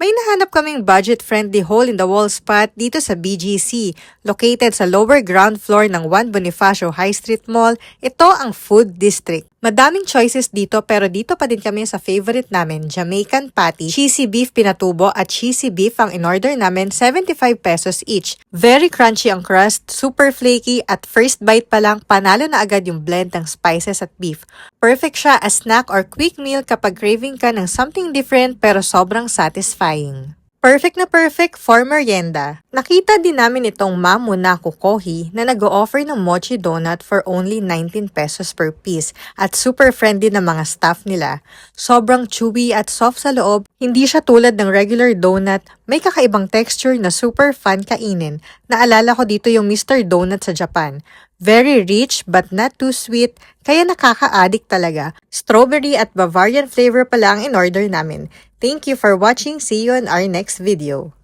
May nahanap kaming budget-friendly hole-in-the-wall spot dito sa BGC, located sa lower ground floor ng Juan Bonifacio High Street Mall. Ito ang Food District. Madaming choices dito pero dito pa din kami sa favorite namin, Jamaican Patty, cheesy beef pinatubo at cheesy beef ang in-order namin, 75 pesos each. Very crunchy ang crust, super flaky at first bite pa lang panalo na agad yung blend ng spices at beef. Perfect siya as snack or quick meal kapag craving ka ng something different pero sobrang satisfying. Perfect na perfect for merienda. Nakita din namin itong Mamu na Kukohi na nag-o-offer ng mochi donut for only 19 pesos per piece at super friendly na mga staff nila. Sobrang chewy at soft sa loob, hindi siya tulad ng regular donut, may kakaibang texture na super fun kainin. Naalala ko dito yung Mr. Donut sa Japan. Very rich but not too sweet, kaya nakaka-addict talaga. Strawberry at Bavarian flavor pala ang in-order namin. Thank you for watching. See you on our next video.